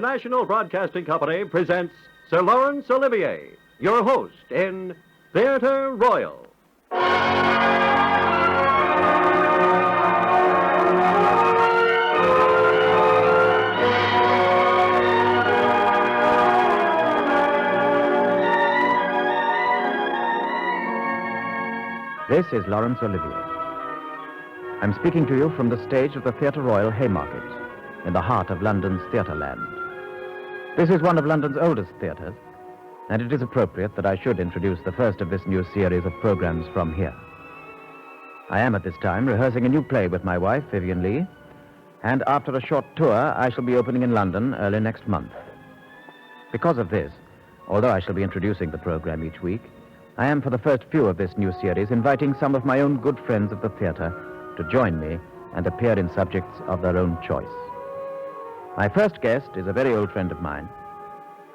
National Broadcasting Company presents Sir Laurence Olivier, your host in Theatre Royal. This is Laurence Olivier. I'm speaking to you from the stage of the Theatre Royal Haymarket, in the heart of London's theatreland. This is one of London's oldest theatres, and it is appropriate that I should introduce the first of this new series of programs from here. I am at this time rehearsing a new play with my wife, Vivian Lee, and after a short tour, I shall be opening in London early next month. Because of this, although I shall be introducing the program each week, I am, for the first few of this new series, inviting some of my own good friends of the theatre to join me and appear in subjects of their own choice. My first guest is a very old friend of mine.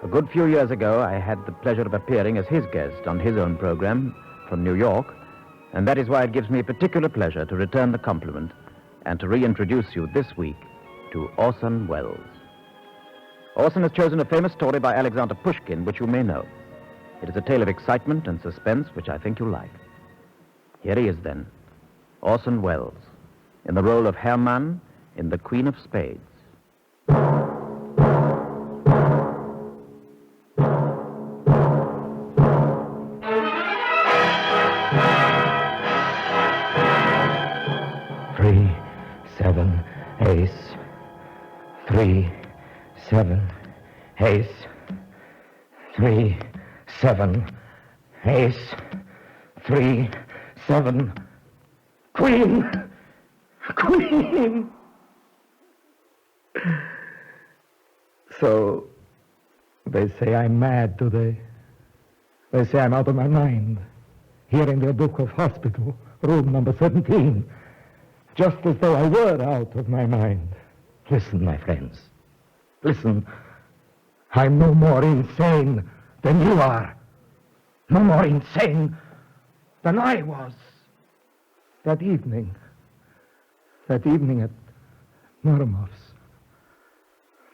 A good few years ago, I had the pleasure of appearing as his guest on his own program from New York, and that is why it gives me particular pleasure to return the compliment and to reintroduce you this week to Orson Welles. Orson has chosen a famous story by Alexander Pushkin, which you may know. It is a tale of excitement and suspense, which I think you'll like. Here he is, then, Orson Welles, in the role of Hermann in The Queen of Spades. Three, seven, ace. 3, 7, ace. 3, 7, ace. 3, 7, queen. Queen. So, they say I'm mad today. They say I'm out of my mind. Here in their book of hospital, room number 17. Just as though I were out of my mind. Listen, my friends. Listen. I'm no more insane than you are. No more insane than I was. That evening at Noromov's.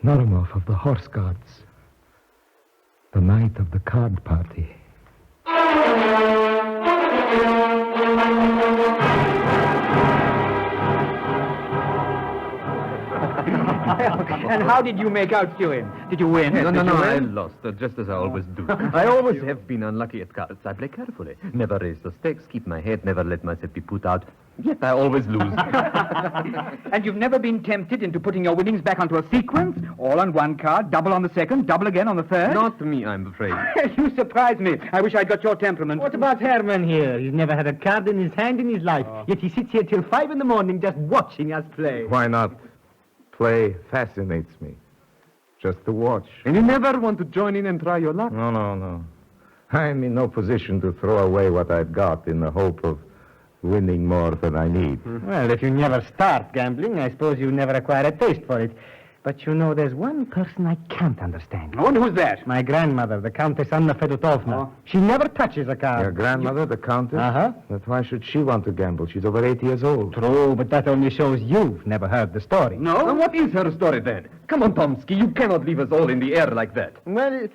Noromov of the Horse Guards. The night of the card party. And how did you make out, Ewan? Did you win? No, I lost, just as I always do. I always have been unlucky at cards. I play carefully. Never raise the stakes, keep my head, never let myself be put out. Yet I always lose. And you've never been tempted into putting your winnings back onto a sequence? All on one card, double on the second, double again on the third? Not me, I'm afraid. You surprise me. I wish I'd got your temperament. What about Herman here? He's never had a card in his hand in his life. Yet he sits here till 5 a.m. just watching us play. Why not? Play fascinates me. Just to watch. And you never want to join in and try your luck? No. I'm in no position to throw away what I've got in the hope of winning more than I need. Well, if you never start gambling, I suppose you never acquire a taste for it. But you know, there's one person I can't understand. Oh, and who's that? My grandmother, the Countess Anna Fedotovna. Oh. She never touches a card. Your grandmother, the Countess? Uh-huh. But why should she want to gamble? She's over 80 years old. True, but that only shows you've never heard the story. No? What is her story, then? Come on, Tomsky, you cannot leave us all in the air like that. Well,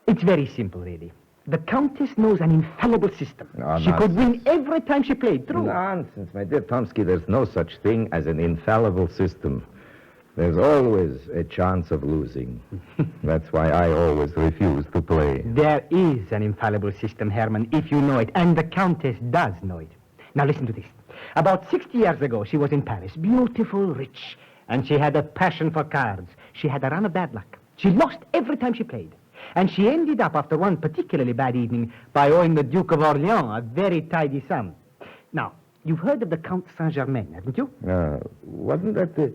it's very simple, really. The Countess knows an infallible system. Oh, she could win every time she played. True. Nonsense, my dear Tomsky. There's no such thing as an infallible system. There's always a chance of losing. That's why I always refuse to play. There is an infallible system, Herman, if you know it, and the Countess does know it. Now listen to this. About 60 years ago, she was in Paris, beautiful, rich, and she had a passion for cards. She had a run of bad luck. She lost every time she played. And she ended up, after one particularly bad evening, by owing the Duke of Orleans a very tidy sum. Now, you've heard of the Count Saint-Germain, haven't you? Wasn't that the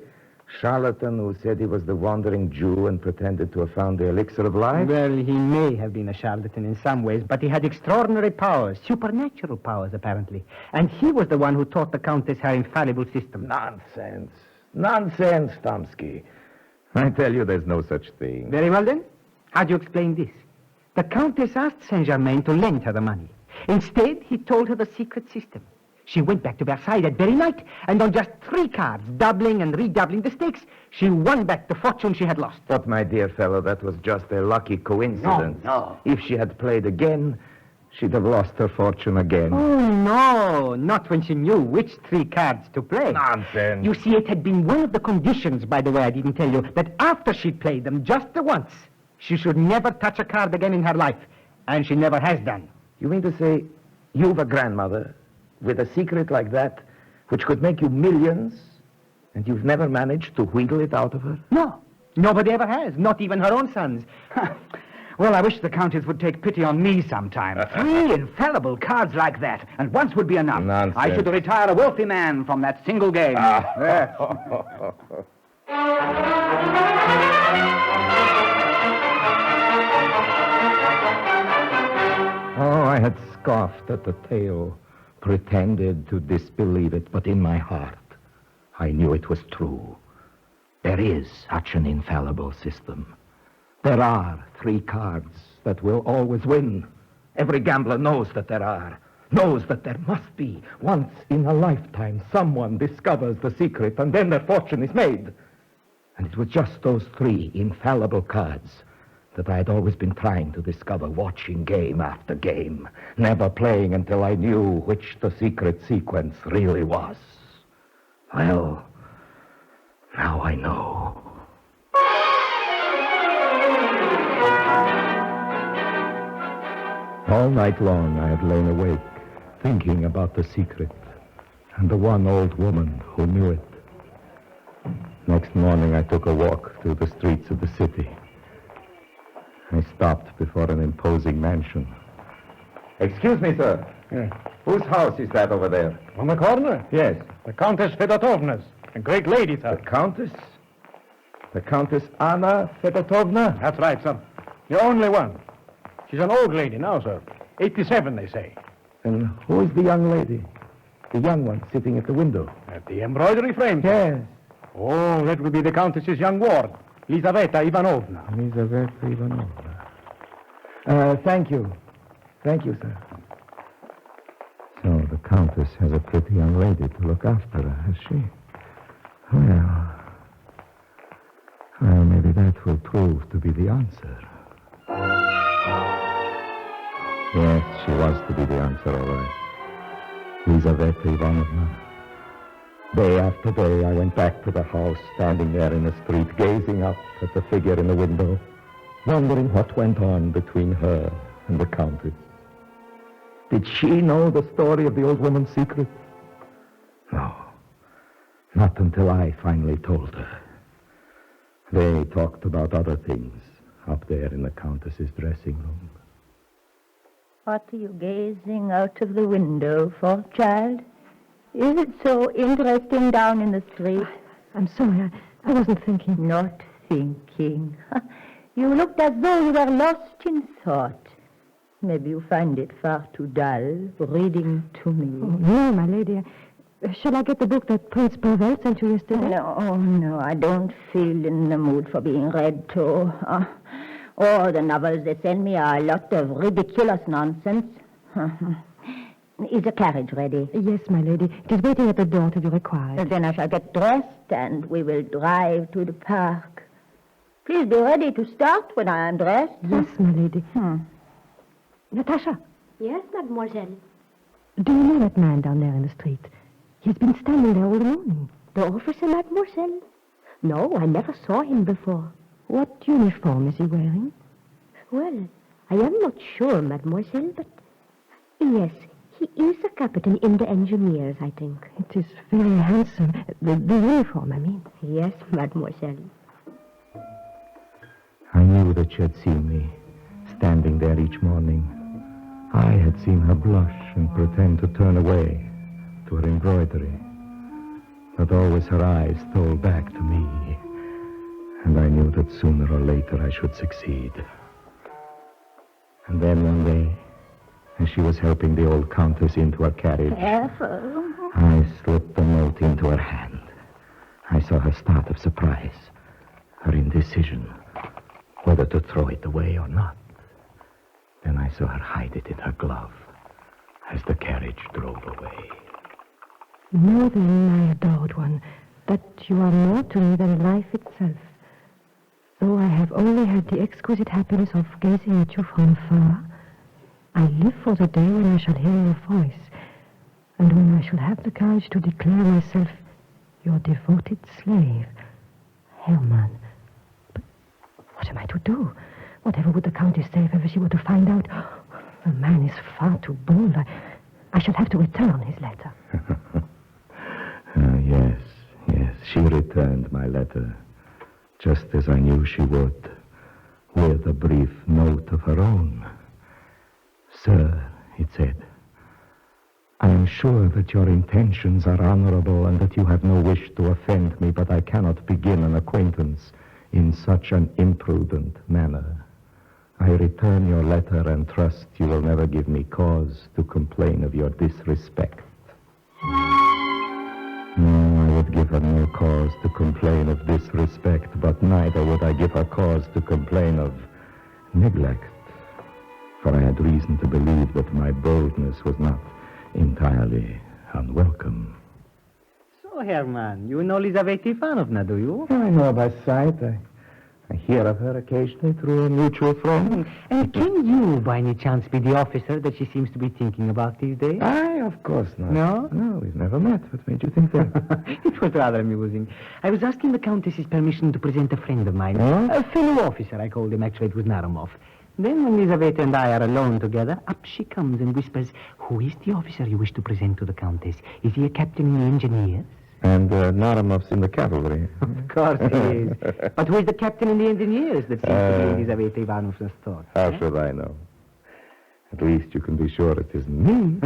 charlatan who said he was the wandering Jew and pretended to have found the elixir of life? Well, he may have been a charlatan in some ways, but he had extraordinary powers, supernatural powers, apparently. And he was the one who taught the Countess her infallible system. Nonsense, Tomsky. I tell you, there's no such thing. Very well, then. How do you explain this? The Countess asked Saint-Germain to lend her the money. Instead, he told her the secret system. She went back to Versailles that very night, and on just 3 cards, doubling and redoubling the stakes, she won back the fortune she had lost. But, my dear fellow, that was just a lucky coincidence. No. If she had played again, she'd have lost her fortune again. Oh, no, not when she knew which 3 cards to play. Nonsense. You see, it had been one of the conditions, by the way, I didn't tell you, that after she'd played them just the once, she should never touch a card again in her life. And she never has done. You mean to say you've a grandmother with a secret like that, which could make you millions, and you've never managed to wheedle it out of her? No, nobody ever has, not even her own sons. Well, I wish the Countess would take pity on me sometime. 3 infallible cards like that, and once would be enough. Nonsense. I should retire a wealthy man from that single game. Yes. Oh, I had scoffed at the tale, pretended to disbelieve it, but in my heart, I knew it was true. There is such an infallible system. There are 3 cards that will always win. Every gambler knows that there are, knows that there must be. Once in a lifetime, someone discovers the secret, and then their fortune is made. And it was just those 3 infallible cards that I had always been trying to discover, watching game after game, never playing until I knew which the secret sequence really was. Well, now I know. All night long I had lain awake, thinking about the secret and the one old woman who knew it. Next morning I took a walk through the streets of the city. I stopped before an imposing mansion. Excuse me, sir. Whose house is that over there? On the corner? Yes. The Countess Fedotovna's. A great lady, sir. The Countess? The Countess Anna Fedotovna? That's right, sir. The only one. She's an old lady now, sir. 87, they say. And who is the young lady? The young one sitting at the window? At the embroidery frame. Yes. Oh, that will be the Countess's young ward, Lizaveta Ivanovna. Lizaveta Ivanovna. Thank you. Thank you, sir. So the Countess has a pretty young lady to look after her, has she? Well, maybe that will prove to be the answer. Yes, she was to be the answer, all right. Lizaveta Ivanovna. Day after day, I went back to the house, standing there in the street, gazing up at the figure in the window, wondering what went on between her and the Countess. Did she know the story of the old woman's secret? No, not until I finally told her. They talked about other things up there in the Countess's dressing room. What are you gazing out of the window for, child? Is it so interesting down in the street? I'm sorry, I wasn't thinking. Not thinking. You looked as though you were lost in thought. Maybe you find it far too dull, reading to me. Oh, no, my lady. Shall I get the book that Prince Pavel sent you yesterday? No, I don't feel in the mood for being read to. Oh, the novels they send me are a lot of ridiculous nonsense. Is the carriage ready? Yes, my lady. It is waiting at the door till you require it. Then I shall get dressed and we will drive to the park. Please be ready to start when I am dressed. Yes, my lady. Natasha. Yes, mademoiselle. Do you know that man down there in the street? He's been standing there all the morning. The officer, mademoiselle? No, I never saw him before. What uniform is he wearing? Well, I am not sure, mademoiselle, but... Yes, he is a captain in the engineers, I think. It is very handsome. The uniform, I mean. Yes, mademoiselle. I knew that she had seen me, standing there each morning. I had seen her blush and pretend to turn away to her embroidery. But always her eyes stole back to me. And I knew that sooner or later I should succeed. And then one day, as she was helping the old Countess into her carriage, Careful. I slipped the note into her hand. I saw her start of surprise, her indecision, whether to throw it away or not. Then I saw her hide it in her glove as the carriage drove away. Know then, my adored one, that you are more to me than life itself. Though I have only had the exquisite happiness of gazing at you from afar, I live for the day when I shall hear your voice, and when I shall have the courage to declare myself your devoted slave. Hermann. But what am I to do? Whatever would the Countess say if ever she were to find out? The man is far too bold. I shall have to return his letter. Yes. She returned my letter, just as I knew she would, with a brief note of her own. Sir, it said, I am sure that your intentions are honorable and that you have no wish to offend me, but I cannot begin an acquaintance in such an imprudent manner. I return your letter and trust you will never give me cause to complain of your disrespect. No, I would give her no cause to complain of disrespect, but neither would I give her cause to complain of neglect. For I had reason to believe that my boldness was not entirely unwelcome. So, Hermann, you know Lizaveta Ivanovna, do you? I know her by sight. I hear of her occasionally through a mutual friend. And can you, by any chance, be the officer that she seems to be thinking about these days? Of course not. No? No, we've never met. What made you think that? It was rather amusing. I was asking the Countess's permission to present a friend of mine. Oh? A fellow officer, I called him. Actually, it was Naramov. Then when Lizaveta and I are alone together, up she comes and whispers, who is the officer you wish to present to the Countess? Is he a captain in the engineers? And Naramov's in the cavalry. Of course he is. But who is the captain in the engineers that seems to be Lizaveta Ivanovna's thought? How should I know? At least you can be sure it isn't me.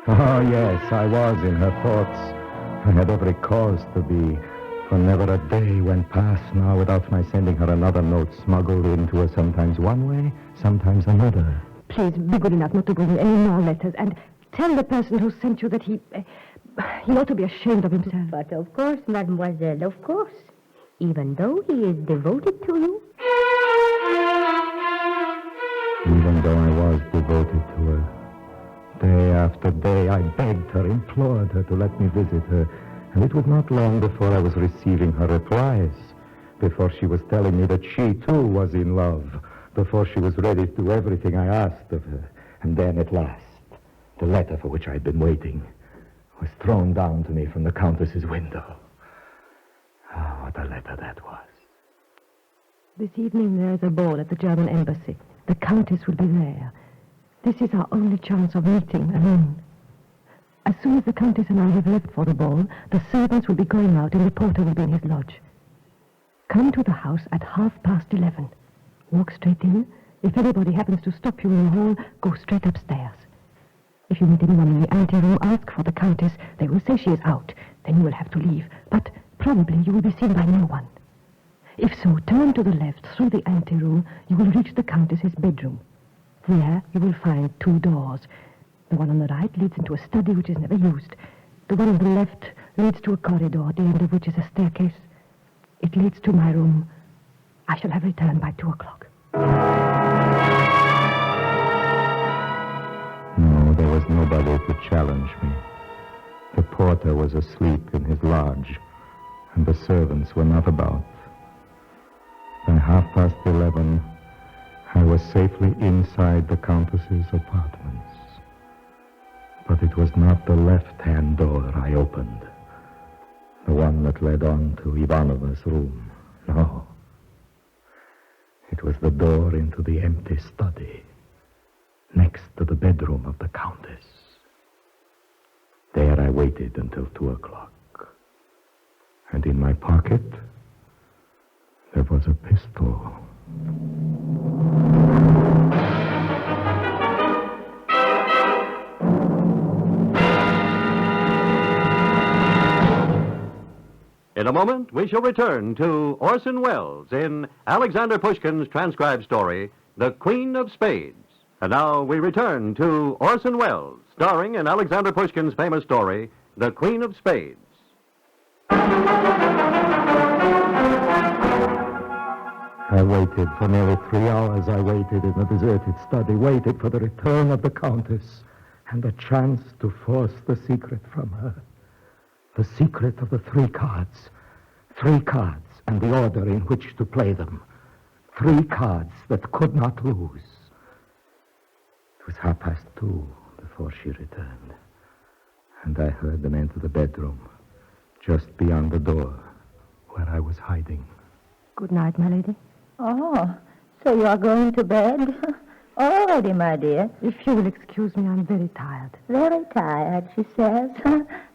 Oh, yes, I was in her thoughts. I had every cause to be, for never a day went past now without my sending her another note smuggled into her, sometimes one way, sometimes another. Please, be good enough not to bring any more letters, and tell the person who sent you that he ought to be ashamed of himself. But of course, mademoiselle, of course. Even though he is devoted to you. Even though I was devoted to her, day after day I begged her, implored her to let me visit her, and it was not long before I was receiving her replies, before she was telling me that she too was in love, before she was ready to do everything I asked of her. And then at last, the letter for which I had been waiting was thrown down to me from the Countess's window. Oh, what a letter that was. This evening there is a ball at the German embassy. The Countess will be there. This is our only chance of meeting alone. As soon as the Countess and I have left for the ball, the servants will be going out and the porter will be in his lodge. Come to the house at 11:30. Walk straight in. If anybody happens to stop you in the hall, go straight upstairs. If you meet anyone in the anteroom, ask for the Countess. They will say she is out. Then you will have to leave. But probably you will be seen by no one. If so, turn to the left through the anteroom. You will reach the Countess's bedroom. There you will find two doors. The one on the right leads into a study which is never used. The one on the left leads to a corridor, at the end of which is a staircase. It leads to my room. I shall have returned by 2:00. No, there was nobody to challenge me. The porter was asleep in his lodge, and the servants were not about. By 11:30, I was safely inside the Countess's apartments. But it was not the left-hand door I opened, the one that led on to Ivanova's room. No. It was the door into the empty study, next to the bedroom of the Countess. There I waited until 2:00. And in my pocket, there was a pistol. In a moment, we shall return to Orson Welles in Alexander Pushkin's transcribed story, The Queen of Spades. And now we return to Orson Welles, starring in Alexander Pushkin's famous story, The Queen of Spades. I waited for nearly 3 hours. I waited in the deserted study, waited for the return of the Countess. and a chance to force the secret from her. The secret of the 3 cards. 3 cards and the order in which to play them. 3 cards that could not lose. It was 2:30 before she returned, and I heard them enter the bedroom, just beyond the door where I was hiding. Good night, my lady. Oh, so you are going to bed? Already, my dear. If you will excuse me, I'm very tired. Very tired, she says.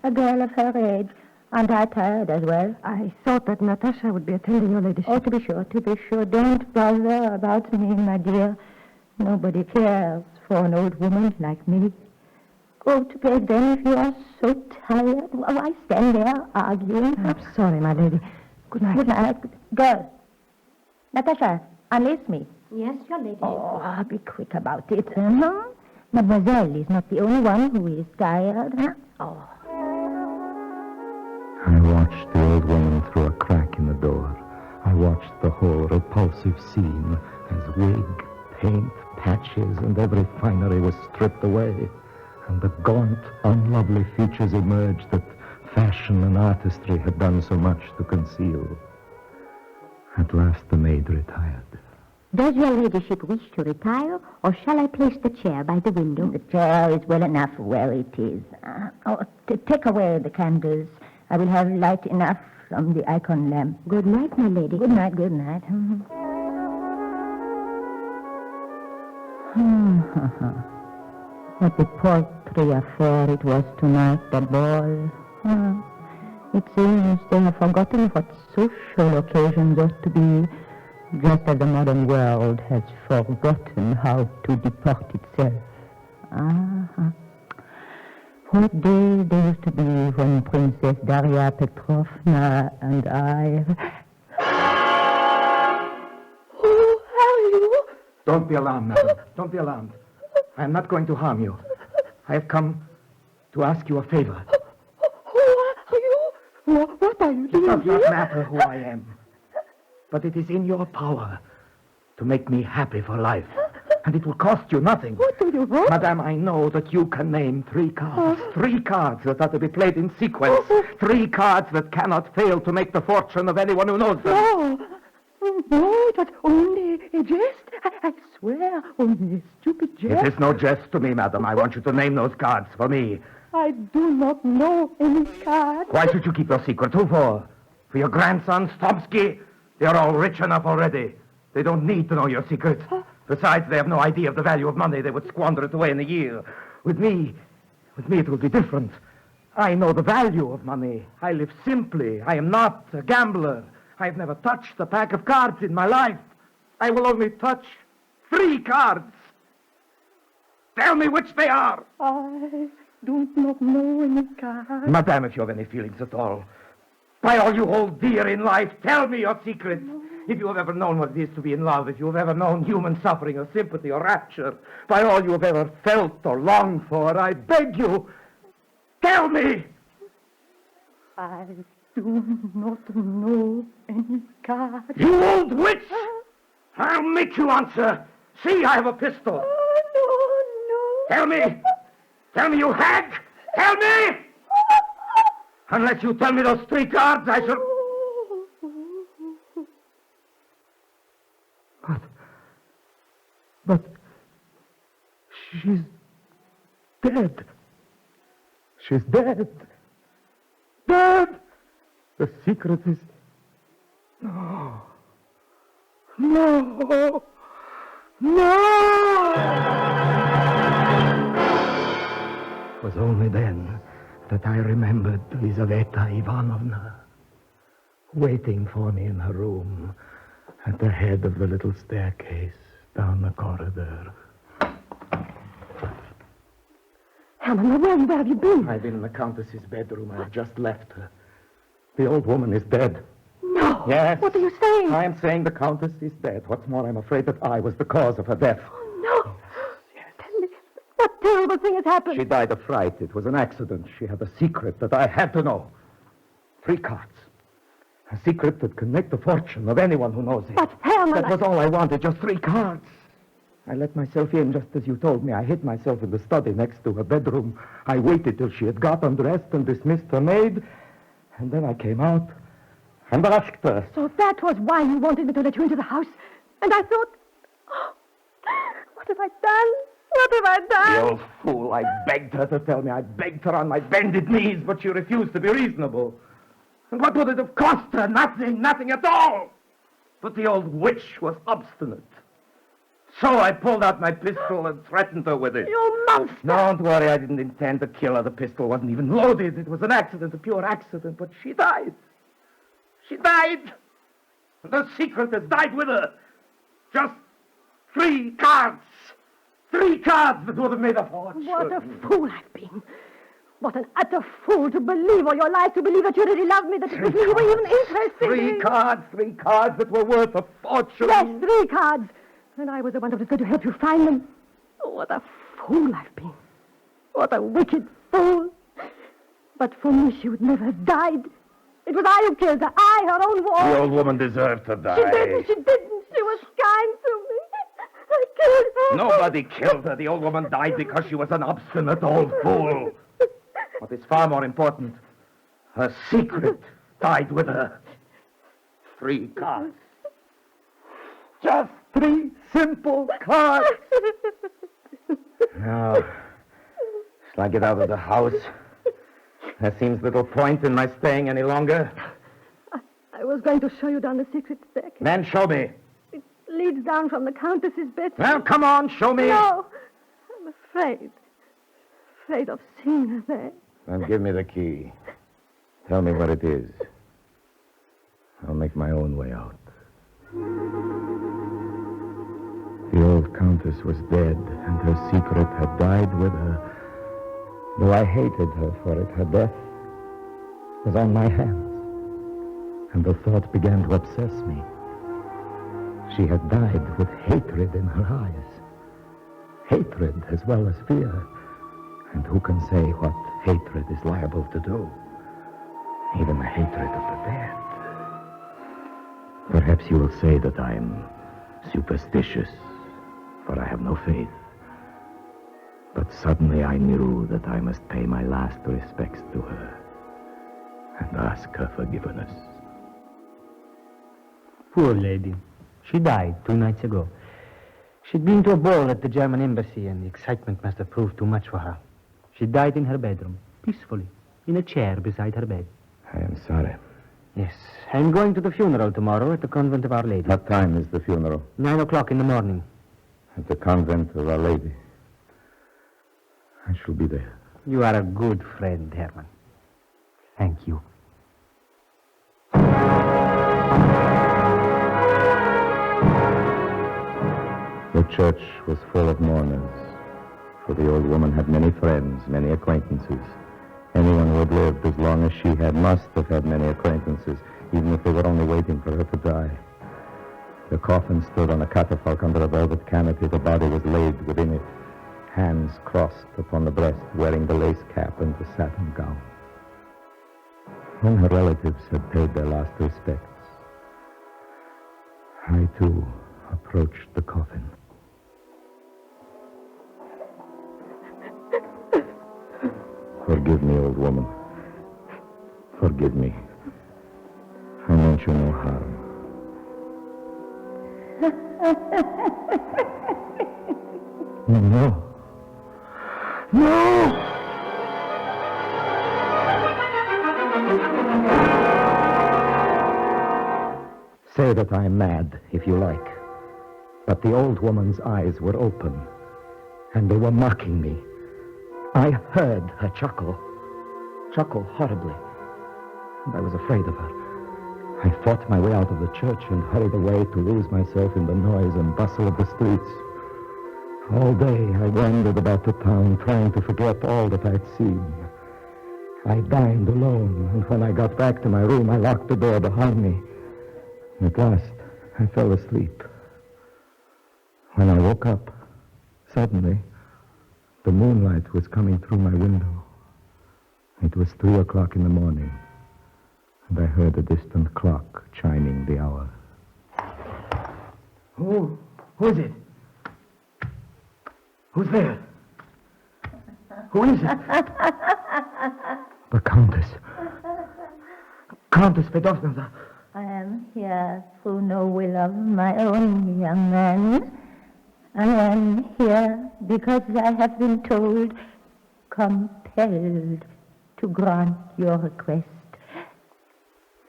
A girl of her age. Aren't I tired as well? I thought that Natasha would be attending your ladyship. Oh, to be sure. Don't bother about me, my dear. Nobody cares for an old woman like me. Go to bed then if you are so tired. Why stand there arguing? I'm sorry, my lady. Good night. Good night. Girl. Natasha, unlace me. Yes, your lady. Oh, be quick about it. Mademoiselle is not the only one who is tired. Huh? Oh. I watched the old woman through a crack in the door. I watched the whole repulsive scene as wig, paint, patches, and every finery was stripped away, and the gaunt, unlovely features emerged that fashion and artistry had done so much to conceal. At last the maid retired. Does your ladyship wish to retire, or shall I place the chair by the window? The chair is well enough where it is. Take away the candles. I will have light enough from the icon lamp. Good night, my lady. Good night, good night. What a paltry affair it was tonight, that ball. It seems they have forgotten what social occasions ought to be, just as the modern world has forgotten how to deport itself. What days they used to be when Princess Daria Petrovna and I... Who are you? Don't be alarmed, madam. Don't be alarmed. I am not going to harm you. I have come to ask you a favor. Who are you? What are you doing It does here? not matter who I am. But it is in your power to make me happy for life. And it will cost you nothing. What do you want? Madame, I know that you can name 3 cards. 3 cards that are to be played in sequence. 3 cards that cannot fail to make the fortune of anyone who knows them. No, it was only a jest. I swear, only a stupid jest. It is no jest to me, madam. I want you to name those cards for me. I do not know any card. Why should you keep your secret? Who for? For your grandson, Stomsky? They are all rich enough already. They don't need to know your secret. Besides, they have no idea of the value of money. They would squander it away in a year. With me it will be different. I know the value of money. I live simply. I am not a gambler. I've never touched a pack of cards in my life. I will only touch 3 cards. Tell me which they are. I do not know any card. Madame, if you have any feelings at all, by all you hold dear in life, tell me your secret. No. If you have ever known what it is to be in love, if you have ever known human suffering or sympathy or rapture, by all you have ever felt or longed for, I beg you, tell me. I do not know any card. You old witch! I'll make you answer. See, I have a pistol. Oh, no. Tell me. Tell me, you hag. Tell me. Unless you tell me those 3 cards, I shall... But she's dead. She's dead. Dead! The secret is... No. No! No! It was only then that I remembered Lizaveta Ivanovna waiting for me in her room at the head of the little staircase down the corridor. Herman, where have you been? I've been in the Countess's bedroom. I've just left her. The old woman is dead. No. Yes. What are you saying? I am saying the Countess is dead. What's more, I'm afraid that I was the cause of her death. Oh, no. Yes. Tell me, what terrible thing has happened? She died of fright. It was an accident. She had a secret that I had to know. 3 cards. A secret that can make the fortune of anyone who knows it. But Herman... That was all I wanted, just 3 cards. I let myself in just as you told me. I hid myself in the study next to her bedroom. I waited till she had got undressed and dismissed her maid. And then I came out and asked her. So that was why you wanted me to let you into the house. And I thought, oh, what have I done? What have I done? The old fool. I begged her to tell me. I begged her on my bended knees, but she refused to be reasonable. And what would it have cost her? Nothing at all. But the old witch was obstinate. So I pulled out my pistol and threatened her with it. You monster! Don't worry, I didn't intend to kill her. The pistol wasn't even loaded. It was an accident, a pure accident. But she died. She died. And the secret has died with her. Just 3 cards. 3 cards that would have made a fortune. What a fool I've been. What an utter fool to believe all your lies, to believe that you really loved me, that it was me you were even interested in. 3 cards that were worth a fortune. Yes, 3 cards. And I was the one who was going to help you find them. Oh, what a fool I've been. What a wicked fool. But for me, she would never have died. It was I who killed her. I, her own ward. The old woman deserved to die. She didn't. She was kind to me. I killed her. Nobody killed her. The old woman died because she was an obstinate old fool. What is far more important, her secret died with her. 3 cards. Just 3 simple cards. Now, shall I get out of the house? There seems little point in my staying any longer. I was going to show you down the secret staircase. Then show me. It leads down from the Countess's bedroom. Well, come on, show me. No, I'm afraid. Afraid of seeing her there. Then give me the key. Tell me what it is. I'll make my own way out. The old Countess was dead, and her secret had died with her. Though I hated her for it, her death was on my hands. And the thought began to obsess me. She had died with hatred in her eyes. Hatred as well as fear. And who can say what hatred is liable to do? Even the hatred of the dead. Perhaps you will say that I'm superstitious, for I have no faith. But suddenly I knew that I must pay my last respects to her and ask her forgiveness. Poor lady. She died 2 nights ago. She'd been to a ball at the German embassy, and the excitement must have proved too much for her. She died in her bedroom, peacefully, in a chair beside her bed. I am sorry. Yes, I'm going to the funeral tomorrow at the convent of Our Lady. What time is the funeral? 9 o'clock in the morning. At the convent of Our Lady. I shall be there. You are a good friend, Herman. Thank you. The church was full of mourners, for the old woman had many friends, many acquaintances. Anyone who had lived as long as she had must have had many acquaintances, even if they were only waiting for her to die. The coffin stood on a catafalque under a velvet canopy. The body was laid within it, hands crossed upon the breast, wearing the lace cap and the satin gown. When her relatives had paid their last respects, I, too, approached the coffin. Forgive me, old woman. Forgive me. I meant you no harm. No. No! Say that I'm mad, if you like. But the old woman's eyes were open, and they were mocking me. I heard her chuckle horribly, and I was afraid of her. I fought my way out of the church and hurried away to lose myself in the noise and bustle of the streets. All day I wandered about the town, trying to forget all that I'd seen. I dined alone, and when I got back to my room, I locked the door behind me. At last, I fell asleep. When I woke up, suddenly, the moonlight was coming through my window. It was 3 o'clock in the morning, and I heard a distant clock chiming the hour. Who is it? Who's there? Who is it? The Countess. Countess Fedosnova. I am here through no will of my own, young man. I am here because I have been told, compelled to grant your request.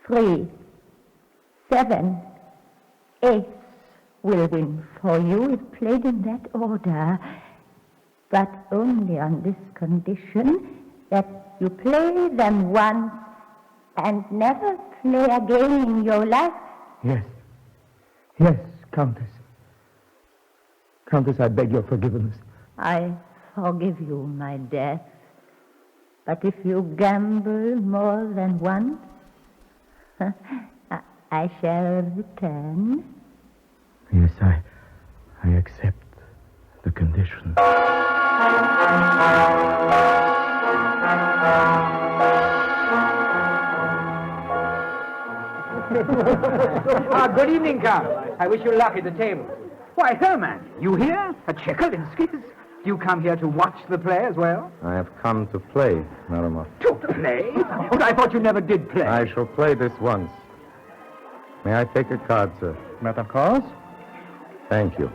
3, 7, 8 will win for you if played in that order, but only on this condition, that you play them once and never play again in your life. Yes. Yes, Countess. Countess, I beg your forgiveness. I forgive you my death, but if you gamble more than once, I shall return. Yes, I accept the condition. Good evening, Count. I wish you luck at the table. Why, Herman, you here? A Tchaikovsky's? You come here to watch the play as well? I have come to play, Naramov. To play? Oh, I thought you never did play. I shall play this once. May I take a card, sir? But of course. Thank you.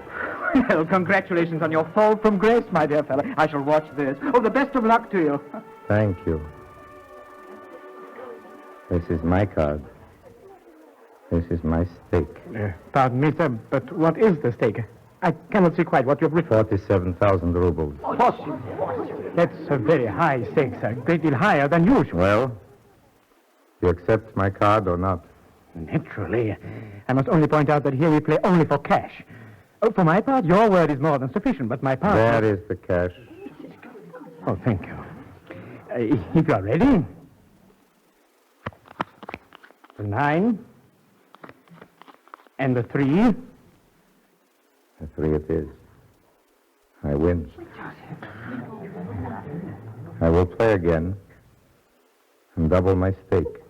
Well, congratulations on your fall from grace, my dear fellow. I shall watch this. Oh, the best of luck to you. Thank you. This is my card. This is my stake. Pardon me, sir, but what is the stake? I cannot see quite what you've written. 47,000 rubles. That's a very high stake, sir. A great deal higher than usual. Well, you accept my card or not? Naturally. I must only point out that here we play only for cash. Oh, for my part, your word is more than sufficient, but my part... There is the cash. Oh, thank you. If you are ready. The 9. And the 3. The 3 it is. I win. I will play again and double my stake.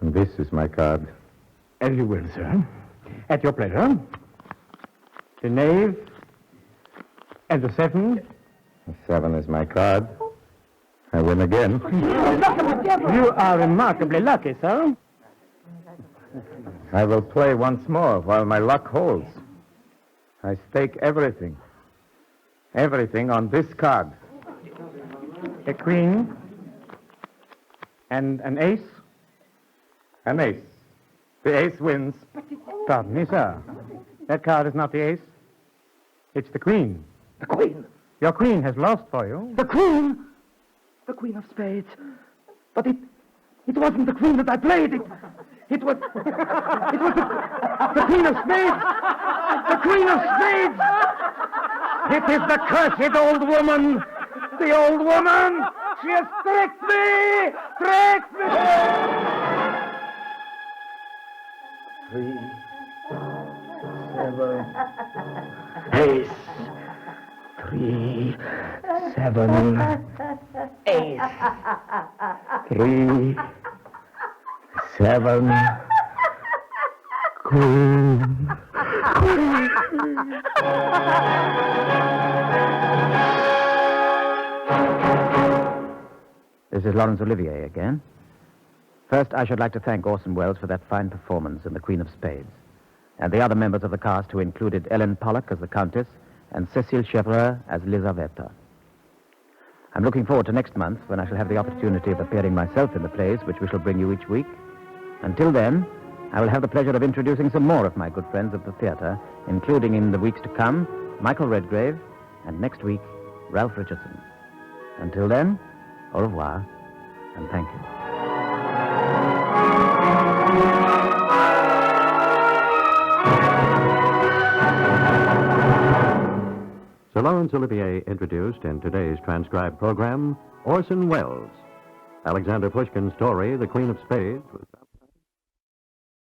And this is my card. As you will, sir. At your pleasure. The knave and the 7. The 7 is my card. I win again. You are remarkably lucky, sir. I will play once more while my luck holds. I stake everything. Everything on this card. A queen and an ace. An ace. The ace wins. Pardon me, sir. That card is not the ace. It's the queen. The Queen. Your queen has lost for you. The Queen! The Queen of Spades. But it wasn't the Queen that I played. It was the Queen of Spades. The Queen of Spades. It is the cursed old woman. The old woman. She has tricked me. Tricked me. 3, 7, ace. 3, 7, ace. 3, 7, queen. This is Laurence Olivier again. First, I should like to thank Orson Welles for that fine performance in The Queen of Spades, and the other members of the cast who included Ellen Pollock as the Countess and Cécile Chevreux as Lizaveta. I'm looking forward to next month when I shall have the opportunity of appearing myself in the plays which we shall bring you each week. Until then, I will have the pleasure of introducing some more of my good friends of the theater, including in the weeks to come, Michael Redgrave, and next week, Ralph Richardson. Until then, au revoir, and thank you. Sir Laurence Olivier introduced in today's transcribed program Orson Welles. Alexander Pushkin's story, The Queen of Spades, was